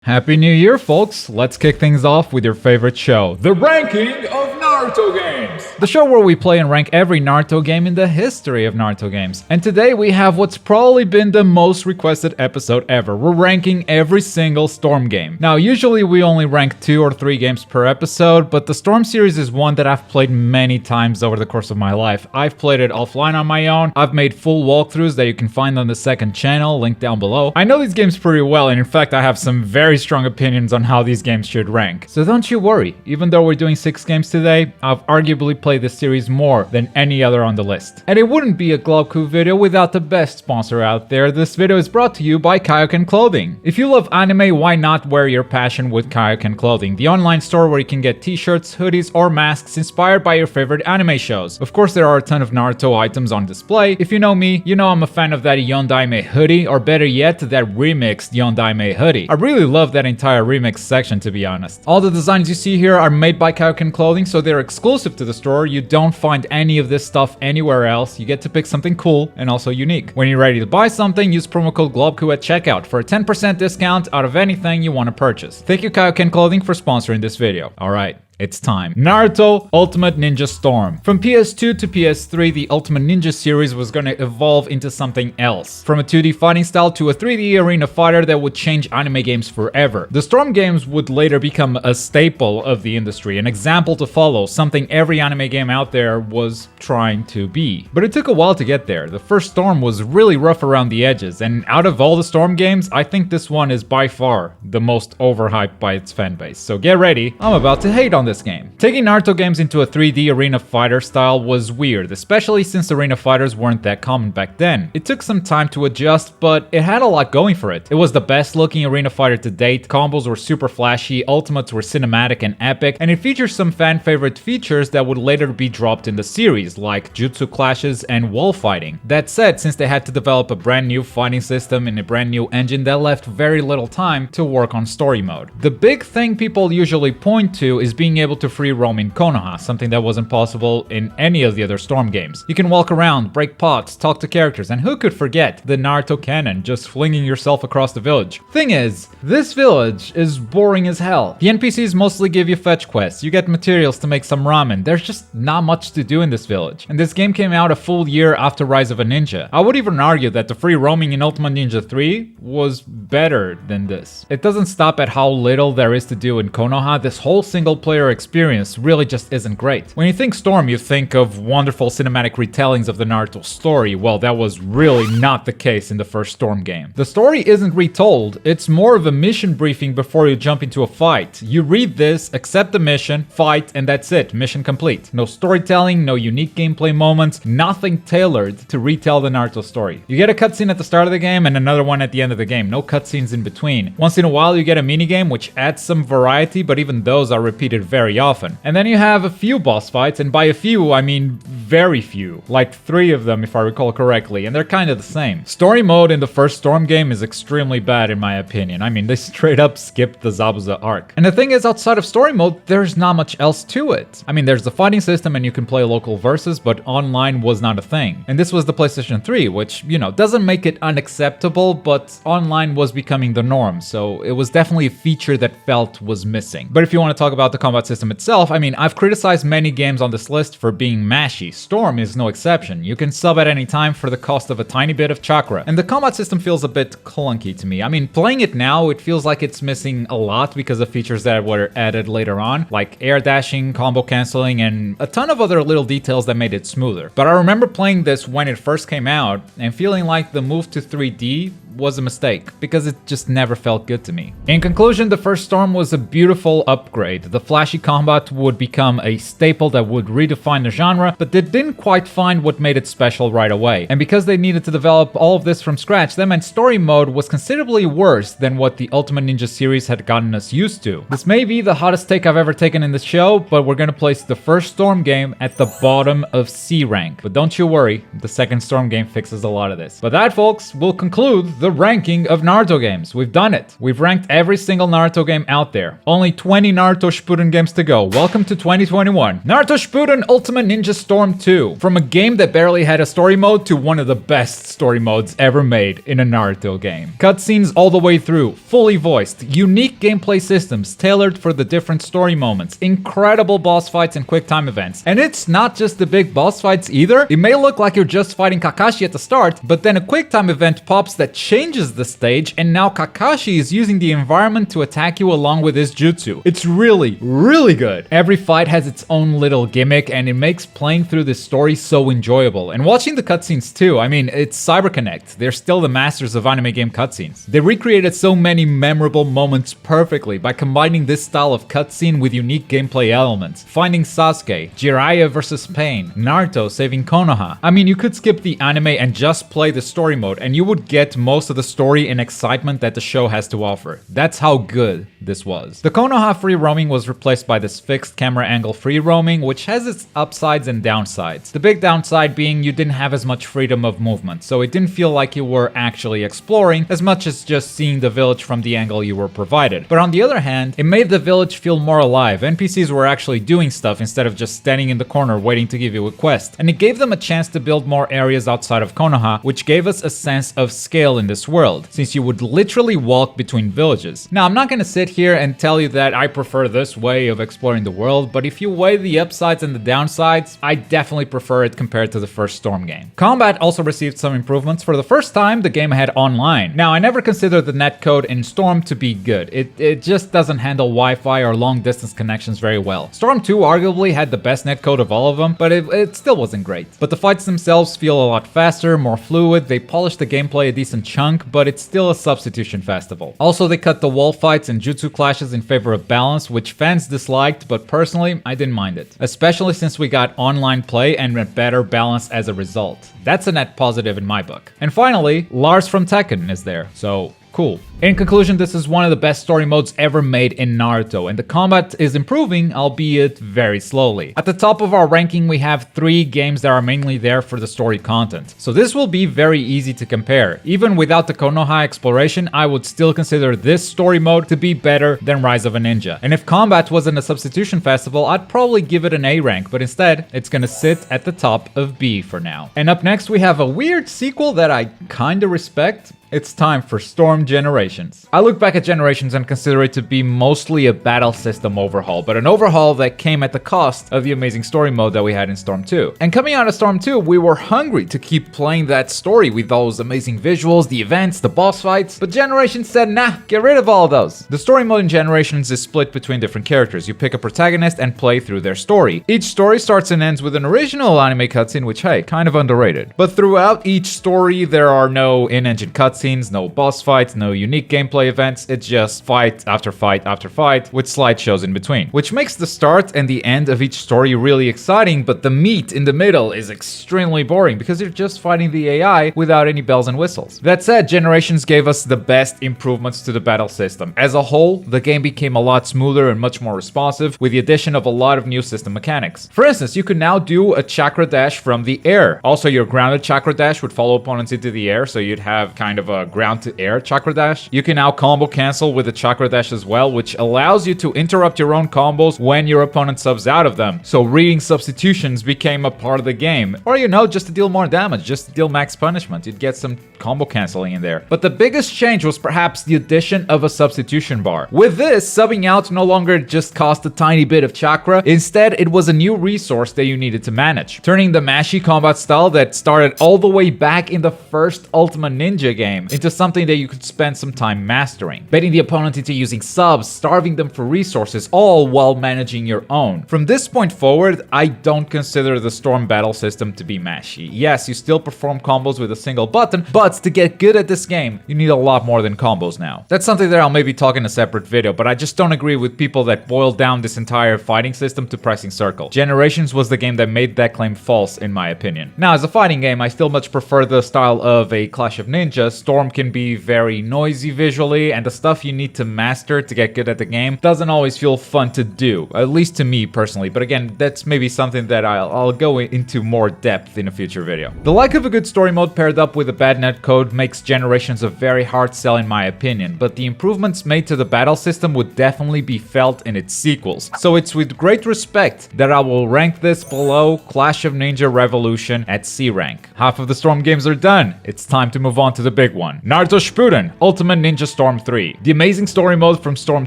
Happy New Year, folks! Let's kick things off with your favorite show, the Ranking of Naruto Games! The show where we play and rank every Naruto game in the history of Naruto games. And today we have what's probably been the most requested episode ever. We're ranking every single Storm game. Now, usually we only rank 2 or 3 games per episode, but the Storm series is one that I've played many times over the course of my life. I've played it offline on my own, I've made full walkthroughs that you can find on the second channel, linked down below. I know these games pretty well, and in fact I have some very strong opinions on how these games should rank. So don't you worry, even though we're doing 6 games today, I've arguably played this series more than any other on the list. And it wouldn't be a Globku video without the best sponsor out there. This video is brought to you by Kaioken Clothing. If you love anime, why not wear your passion with Kaioken Clothing, the online store where you can get t-shirts, hoodies, or masks inspired by your favorite anime shows. Of course, there are a ton of Naruto items on display. If you know me, you know I'm a fan of that Yondaime hoodie, or better yet, that remixed Yondaime hoodie. I really love that entire remix section, to be honest. All the designs you see here are made by Kaioken Clothing, so they're exclusive to the store. You don't find any of this stuff anywhere else. You get to pick something cool and also unique. When you're ready to buy something, use promo code Globku at checkout for a 10% discount out of anything you want to purchase. Thank you, Kaioken Clothing, for sponsoring this video. Alright. It's time. Naruto Ultimate Ninja Storm. From PS2 to PS3, the Ultimate Ninja series was gonna evolve into something else. From a 2D fighting style to a 3D arena fighter that would change anime games forever. The Storm games would later become a staple of the industry, an example to follow, something every anime game out there was trying to be. But it took a while to get there. The first Storm was really rough around the edges, and out of all the Storm games, I think this one is by far the most overhyped by its fanbase. So get ready, I'm about to hate on this game. Taking Naruto games into a 3D arena fighter style was weird, especially since arena fighters weren't that common back then. It took some time to adjust, but it had a lot going for it. It was the best looking arena fighter to date, combos were super flashy, ultimates were cinematic and epic, and it features some fan favorite features that would later be dropped in the series, like jutsu clashes and wall fighting. That said, since they had to develop a brand new fighting system and a brand new engine, that left very little time to work on story mode. The big thing people usually point to is being able to free roam in Konoha, something that wasn't possible in any of the other Storm games. You can walk around, break pots, talk to characters, and who could forget the Naruto canon, just flinging yourself across the village. Thing is, this village is boring as hell. The NPCs mostly give you fetch quests, you get materials to make some ramen, there's just not much to do in this village. And this game came out a full year after Rise of a Ninja. I would even argue that the free roaming in Ultimate Ninja 3 was better than this. It doesn't stop at how little there is to do in Konoha. This whole single player experience really just isn't great. When you think Storm, you think of wonderful cinematic retellings of the Naruto story. Well, that was really not the case in the first Storm game. The story isn't retold, it's more of a mission briefing before you jump into a fight. You read this, accept the mission, fight, and that's it. Mission complete. No storytelling, no unique gameplay moments, nothing tailored to retell the Naruto story. You get a cutscene at the start of the game and another one at the end of the game. No cutscenes in between. Once in a while you get a minigame which adds some variety, but even those are repeated very often. And then you have a few boss fights, and by a few I mean very few, like 3 of them if I recall correctly, and they're kind of the same. Story mode in the first Storm game is extremely bad in my opinion. I mean, they straight up skipped the Zabuza arc. And the thing is, outside of story mode, there's not much else to it. I mean, there's the fighting system and you can play local versus, but online was not a thing. And this was the PlayStation 3, which, you know, doesn't make it unacceptable, but online was becoming the norm, so it was definitely a feature that felt was missing. But if you want to talk about the combat system itself, I mean, I've criticized many games on this list for being mashy. Storm is no exception. You can sub at any time for the cost of a tiny bit of chakra. And the combat system feels a bit clunky to me. I mean, playing it now, it feels like it's missing a lot because of features that were added later on, like air dashing, combo canceling, and a ton of other little details that made it smoother. But I remember playing this when it first came out and feeling like the move to 3D was a mistake, because it just never felt good to me. In conclusion, the first Storm was a beautiful upgrade. The flashy combat would become a staple that would redefine the genre, but they didn't quite find what made it special right away. And because they needed to develop all of this from scratch, that meant story mode was considerably worse than what the Ultimate Ninja series had gotten us used to. This may be the hottest take I've ever taken in the show, but we're gonna place the first Storm game at the bottom of C rank. But don't you worry, the second Storm game fixes a lot of this. But that, folks, will conclude the ranking of Naruto games. We've done it. We've ranked every single Naruto game out there. Only 20 Naruto Shippuden games to go. Welcome to 2021. Naruto Shippuden Ultimate Ninja Storm 2. From a game that barely had a story mode to one of the best story modes ever made in a Naruto game. Cutscenes all the way through, fully voiced, unique gameplay systems tailored for the different story moments, incredible boss fights and quick time events. And it's not just the big boss fights either. It may look like you're just fighting Kakashi at the start, but then a quick time event pops that changes the stage, and now Kakashi is using the environment to attack you along with his jutsu. It's really, really good. Every fight has its own little gimmick, and it makes playing through this story so enjoyable. And watching the cutscenes too, I mean, it's CyberConnect. They're still the masters of anime game cutscenes. They recreated so many memorable moments perfectly by combining this style of cutscene with unique gameplay elements. Finding Sasuke, Jiraiya versus Pain, Naruto saving Konoha. I mean, you could skip the anime and just play the story mode, and you would get most of the story and excitement that the show has to offer. That's how good this was. The Konoha free roaming was replaced by this fixed camera angle free roaming, which has its upsides and downsides. The big downside being you didn't have as much freedom of movement, so it didn't feel like you were actually exploring as much as just seeing the village from the angle you were provided. But on the other hand, it made the village feel more alive. NPCs were actually doing stuff instead of just standing in the corner waiting to give you a quest. And it gave them a chance to build more areas outside of Konoha, which gave us a sense of scale in this world, since you would literally walk between villages. Now, I'm not gonna sit here and tell you that I prefer this way of exploring the world, but if you weigh the upsides and the downsides, I definitely prefer it compared to the first Storm game. Combat also received some improvements. For the first time, the game had online. Now, I never considered the netcode in Storm to be good. It just doesn't handle Wi-Fi or long distance connections very well. Storm 2 arguably had the best netcode of all of them, but it still wasn't great. But the fights themselves feel a lot faster, more fluid. They polished the gameplay a decent chunk, but it's still a substitution festival. Also, they cut the wall fights and jutsu clashes in favor of balance, which fans disliked, but personally, I didn't mind it. Especially since we got online play and a better balance as a result. That's a net positive in my book. And finally, Lars from Tekken is there, so cool. In conclusion, this is one of the best story modes ever made in Naruto, and the combat is improving, albeit very slowly. At the top of our ranking, we have 3 games that are mainly there for the story content. So this will be very easy to compare. Even without the Konoha exploration, I would still consider this story mode to be better than Rise of a Ninja. And if combat wasn't a substitution festival, I'd probably give it an A rank, but instead, it's gonna sit at the top of B for now. And up next, we have a weird sequel that I kinda respect. It's time for Storm Generations. I look back at Generations and consider it to be mostly a battle system overhaul, but an overhaul that came at the cost of the amazing story mode that we had in Storm 2. And coming out of Storm 2, we were hungry to keep playing that story with those amazing visuals, the events, the boss fights, but Generations said, nah, get rid of all of those. The story mode in Generations is split between different characters. You pick a protagonist and play through their story. Each story starts and ends with an original anime cutscene, which, hey, kind of underrated. But throughout each story, there are no in-engine cutscenes, no boss fights, no unique gameplay events. It's just fight after fight after fight with slideshows in between, which makes the start and the end of each story really exciting, but the meat in the middle is extremely boring because you're just fighting the AI without any bells and whistles. That said, Generations gave us the best improvements to the battle system. As a whole, the game became a lot smoother and much more responsive with the addition of a lot of new system mechanics. For instance, you could now do a chakra dash from the air. Also, your grounded chakra dash would follow opponents into the air, so you'd have kind of a ground to air chakra dash. You can now combo cancel with the chakra dash as well, which allows you to interrupt your own combos when your opponent subs out of them. So reading substitutions became a part of the game. Or just to deal more damage, just to deal max punishment. You'd get some combo canceling in there. But the biggest change was perhaps the addition of a substitution bar. With this, subbing out no longer just cost a tiny bit of chakra. Instead, it was a new resource that you needed to manage, turning the mashy combat style that started all the way back in the first Ultimate Ninja game into something that you could spend some time mastering. Baiting the opponent into using subs, starving them for resources, all while managing your own. From this point forward, I don't consider the Storm battle system to be mashy. Yes, you still perform combos with a single button, but to get good at this game, you need a lot more than combos now. That's something that I'll maybe talk in a separate video, but I just don't agree with people that boil down this entire fighting system to pressing circle. Generations was the game that made that claim false, in my opinion. Now, as a fighting game, I still much prefer the style of a Clash of Ninjas. Storm can be very noisy noisy visually, and the stuff you need to master to get good at the game doesn't always feel fun to do, at least to me personally. But again, that's maybe something that I'll go into more depth in a future video. The lack of a good story mode paired up with a bad netcode makes Generations a very hard sell in my opinion, but the improvements made to the battle system would definitely be felt in its sequels. So it's with great respect that I will rank this below Clash of Ninja Revolution at C rank. Half of the Storm games are done. It's time to move on to the big one. Naruto Shippuden Ultimate Ninja Storm 3. The amazing story mode from Storm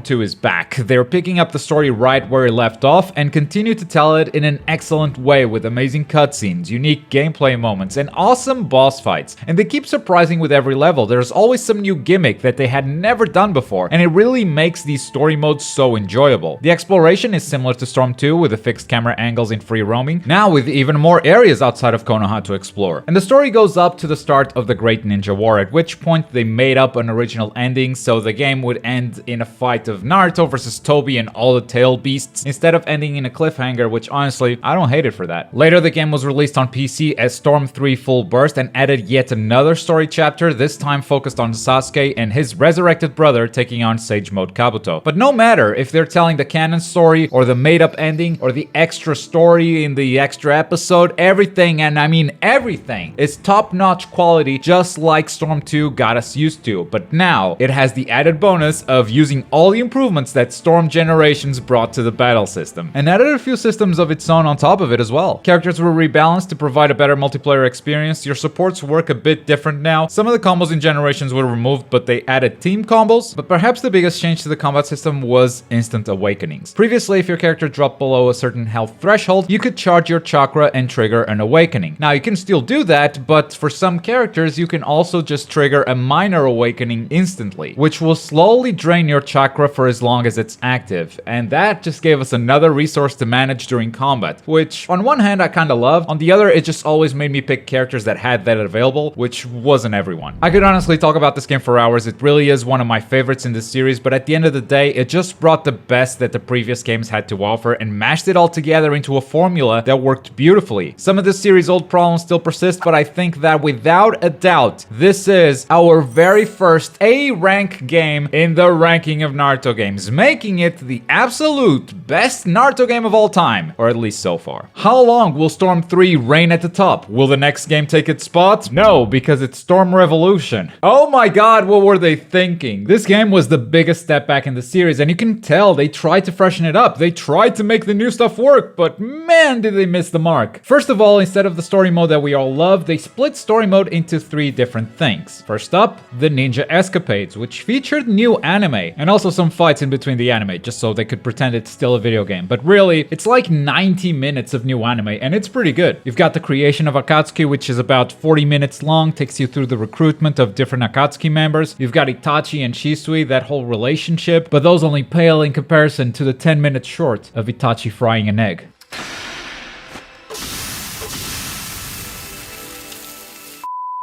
2 is back. They're picking up the story right where it left off and continue to tell it in an excellent way with amazing cutscenes, unique gameplay moments, and awesome boss fights. And they keep surprising with every level. There's always some new gimmick that they had never done before, and it really makes these story modes so enjoyable. The exploration is similar to Storm 2 with the fixed camera angles in free roaming, now with even more areas outside of Konoha to explore. And the story goes up to the start of the Great Ninja War, at which point they made up an original ending, so the game would end in a fight of Naruto versus Tobi and all the tail beasts, instead of ending in a cliffhanger, which honestly, I don't hate it for that. Later, the game was released on PC as Storm 3 Full Burst and added yet another story chapter, this time focused on Sasuke and his resurrected brother taking on Sage Mode Kabuto. But no matter if they're telling the canon story or the made-up ending or the extra story in the extra episode, everything, and I mean everything, is top-notch quality just like Storm 2 got us used to. But now, it has the added bonus of using all the improvements that Storm Generations brought to the battle system, and added a few systems of its own on top of it as well. Characters were rebalanced to provide a better multiplayer experience. Your supports work a bit different now. Some of the combos in Generations were removed, but they added team combos. But perhaps the biggest change to the combat system was instant awakenings. Previously, if your character dropped below a certain health threshold, you could charge your chakra and trigger an awakening. Now, you can still do that, but for some characters, you can also just trigger a minor awakening instantly, which will slowly drain your chakra for as long as it's active. And that just gave us another resource to manage during combat, which on one hand I kinda love, on the other it just always made me pick characters that had that available, which wasn't everyone. I could honestly talk about this game for hours. It really is one of my favorites in this series, but at the end of the day, it just brought the best that the previous games had to offer and mashed it all together into a formula that worked beautifully. Some of this series' old problems still persist, but I think that without a doubt, this is our very first A-rank game in the ranking of Naruto games, making it the absolute best Naruto game of all time, or at least so far. How long will Storm 3 reign at the top? Will the next game take its spot? No, because it's Storm Revolution. Oh my god, what were they thinking? This game was the biggest step back in the series, and you can tell they tried to freshen it up. They tried to make the new stuff work, but man, did they miss the mark. First of all, instead of the story mode that we all love, they split story mode into 3 different things. First up, the Ninja Escapades, which featured new anime, and also some fights in between the anime, just so they could pretend it's still a video game. But really, it's like 90 minutes of new anime, and it's pretty good. You've got the creation of Akatsuki, which is about 40 minutes long, takes you through the recruitment of different Akatsuki members. You've got Itachi and Shisui, that whole relationship, but those only pale in comparison to the 10 minutes short of Itachi frying an egg.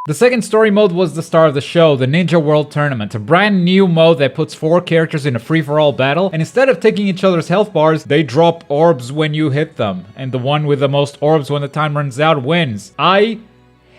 The second story mode was the star of the show, the Ninja World Tournament, a brand new mode that puts 4 characters in a free-for-all battle, and instead of taking each other's health bars, they drop orbs when you hit them, and the one with the most orbs when the time runs out wins. I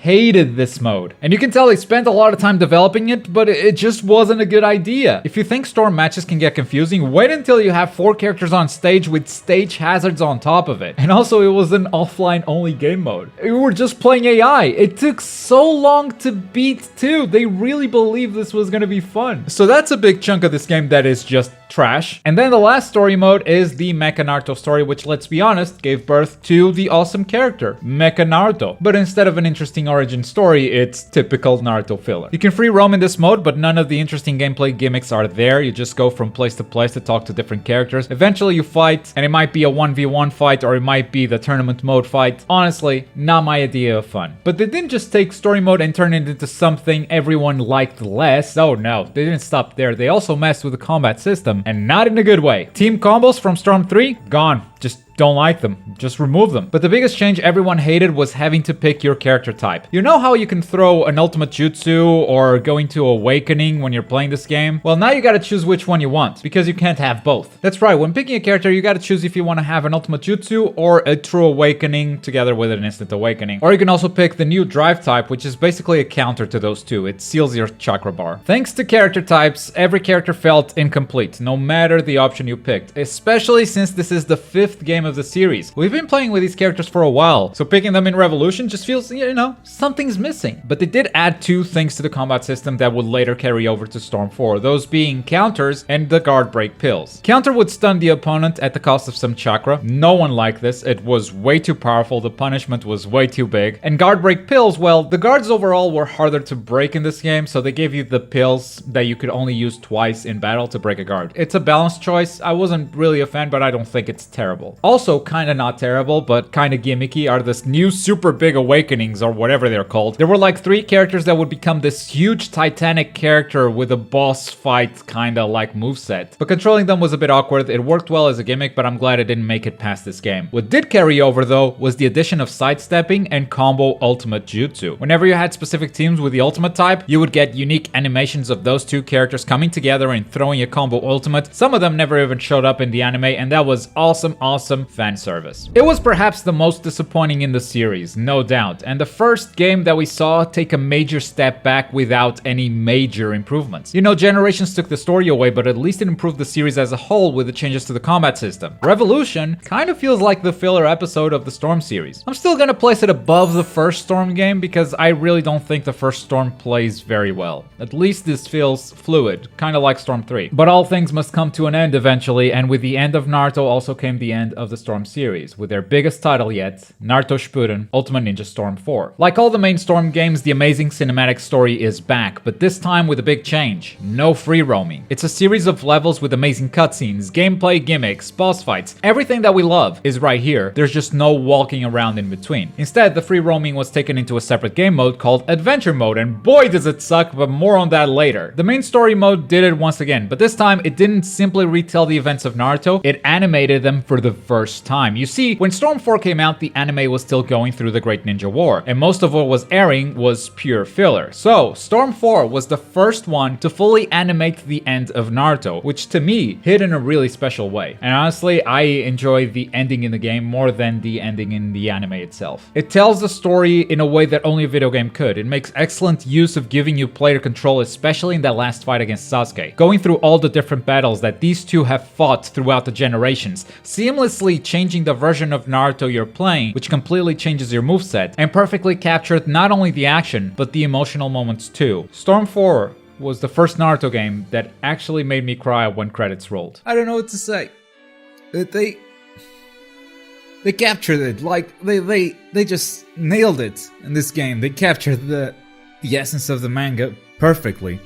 hated this mode. And you can tell they spent a lot of time developing it, but it just wasn't a good idea. If you think Storm matches can get confusing, wait until you have 4 characters on stage with stage hazards on top of it. And also, it was an offline only game mode. We were just playing AI. It took so long to beat too. They really believed this was gonna be fun. So that's a big chunk of this game that is just trash. And then the last story mode is the Mecha Naruto story, which, let's be honest, gave birth to the awesome character, Mecha Naruto. But instead of an interesting origin story, it's typical Naruto filler. You can free roam in this mode, but none of the interesting gameplay gimmicks are there. You just go from place to place to talk to different characters. Eventually you fight, and it might be a 1v1 fight, or it might be the tournament mode fight. Honestly, not my idea of fun. But they didn't just take story mode and turn it into something everyone liked less. Oh no, they didn't stop there. They also messed with the combat system, and not in a good way. Team combos from Storm 3, gone. Just don't like them, just remove them. But the biggest change everyone hated was having to pick your character type. You know how you can throw an ultimate jutsu or go into awakening when you're playing this game? Well, now you gotta choose which one you want, because you can't have both. That's right, when picking a character, you gotta choose if you want to have an ultimate jutsu or a true awakening together with an instant awakening. Or you can also pick the new drive type, which is basically a counter to those two. It seals your chakra bar. Thanks to character types, every character felt incomplete, no matter the option you picked, especially since this is the 5th game of the series. We've been playing with these characters for a while, so picking them in Revolution just feels, you know, something's missing. But they did add 2 things to the combat system that would later carry over to Storm 4, those being counters and the guard break pills. Counter would stun the opponent at the cost of some chakra. No one liked this, it was way too powerful, the punishment was way too big. And guard break pills, well, the guards overall were harder to break in this game, so they gave you the pills that you could only use twice in battle to break a guard. It's a balanced choice. I wasn't really a fan, but I don't think it's terrible. Also, kinda not terrible, but kinda gimmicky are this new super big awakenings, or whatever they're called. There were like 3 characters that would become this huge titanic character with a boss fight kinda like moveset. But controlling them was a bit awkward. It worked well as a gimmick, but I'm glad it didn't make it past this game. What did carry over though was the addition of sidestepping and combo ultimate jutsu. Whenever you had specific teams with the ultimate type, you would get unique animations of those 2 characters coming together and throwing a combo ultimate. Some of them never even showed up in the anime, and that was awesome fan service. It was perhaps the most disappointing in the series, no doubt, and the first game that we saw take a major step back without any major improvements. You know, Generations took the story away, but at least it improved the series as a whole with the changes to the combat system. Revolution kind of feels like the filler episode of the Storm series. I'm still gonna place it above the first Storm game because I really don't think the first Storm plays very well. At least this feels fluid, kind of like Storm 3. But all things must come to an end eventually, and with the end of Naruto also came the end of the Storm series, with their biggest title yet, Naruto Shippuden Ultimate Ninja Storm 4. Like all the main Storm games, the amazing cinematic story is back, but this time with a big change. No free roaming. It's a series of levels with amazing cutscenes, gameplay gimmicks, boss fights. Everything that we love is right here. There's just no walking around in between. Instead, the free roaming was taken into a separate game mode called Adventure Mode, and boy does it suck, but more on that later. The main story mode did it once again, but this time it didn't simply retell the events of Naruto, it animated them for the first time. You see, when Storm 4 came out, the anime was still going through the Great Ninja War, and most of what was airing was pure filler. So, Storm 4 was the first one to fully animate the end of Naruto, which to me hit in a really special way. And honestly, I enjoy the ending in the game more than the ending in the anime itself. It tells the story in a way that only a video game could. It makes excellent use of giving you player control, especially in that last fight against Sasuke. Going through all the different battles that these two have fought throughout the generations, seamlessly changing the version of Naruto you're playing, which completely changes your moveset, and perfectly captured not only the action, but the emotional moments too. Storm 4 was the first Naruto game that actually made me cry when credits rolled. I don't know what to say. They captured it, like, they just nailed it in this game. They captured the essence of the manga perfectly.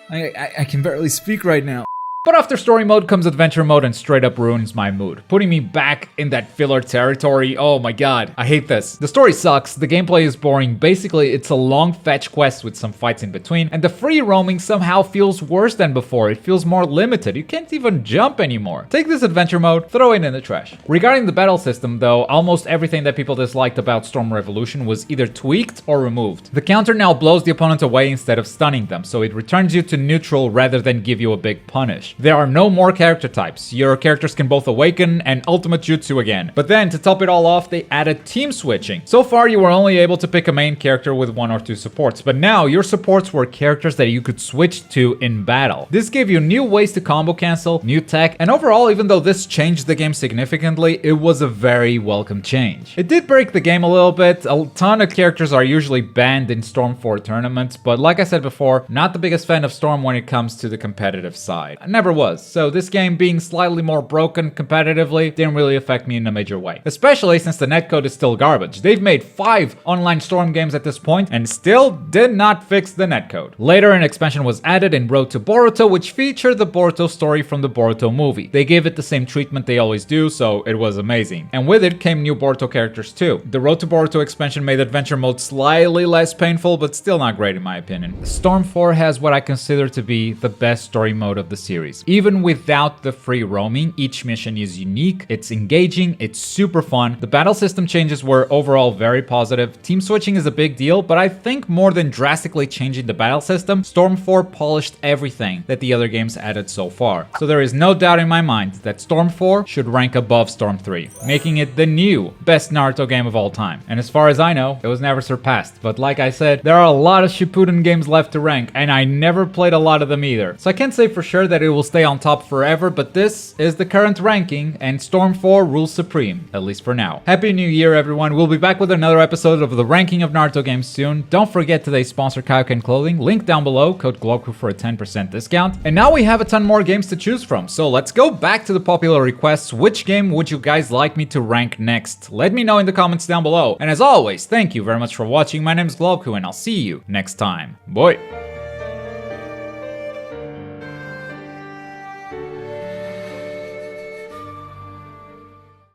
I can barely speak right now. But after story mode comes adventure mode and straight up ruins my mood, putting me back in that filler territory. Oh my god, I hate this. The story sucks, the gameplay is boring, basically it's a long fetch quest with some fights in between, and the free roaming somehow feels worse than before. It feels more limited, you can't even jump anymore. Take this adventure mode, throw it in the trash. Regarding the battle system though, almost everything that people disliked about Storm Revolution was either tweaked or removed. The counter now blows the opponent away instead of stunning them, so it returns you to neutral rather than give you a big punish. There are no more character types. Your characters can both awaken and ultimate jutsu again. But then, to top it all off, they added team switching. So far, you were only able to pick a main character with 1 or 2 supports, but now your supports were characters that you could switch to in battle. This gave you new ways to combo cancel, new tech, and overall, even though this changed the game significantly, it was a very welcome change. It did break the game a little bit. A ton of characters are usually banned in Storm 4 tournaments, but like I said before, not the biggest fan of Storm when it comes to the competitive side. I never was. So this game being slightly more broken competitively didn't really affect me in a major way. Especially since the netcode is still garbage. They've made 5 online Storm games at this point and still did not fix the netcode. Later an expansion was added in Road to Boruto, which featured the Boruto story from the Boruto movie. They gave it the same treatment they always do, so it was amazing. And with it came new Boruto characters too. The Road to Boruto expansion made adventure mode slightly less painful, but still not great in my opinion. Storm 4 has what I consider to be the best story mode of the series. series. Even without the free roaming, each mission is unique, it's engaging, it's super fun. The battle system changes were overall very positive. Team switching is a big deal, but I think more than drastically changing the battle system, Storm 4 polished everything that the other games added so far. So there is no doubt in my mind that Storm 4 should rank above Storm 3, making it the new best Naruto game of all time. And as far as I know, it was never surpassed. But like I said, there are a lot of Shippuden games left to rank, and I never played a lot of them either. So I can't say for sure that it will stay on top forever, but this is the current ranking, and Storm 4 rules supreme, at least for now. Happy New Year, everyone. We'll be back with another episode of the ranking of Naruto games soon. Don't forget today's sponsor, Kaioken Clothing. Link down below, code Globku for a 10% discount. And now we have a ton more games to choose from, so let's go back to the popular requests. Which game would you guys like me to rank next? Let me know in the comments down below. And as always, thank you very much for watching. My name is Globku, and I'll see you next time. Bye!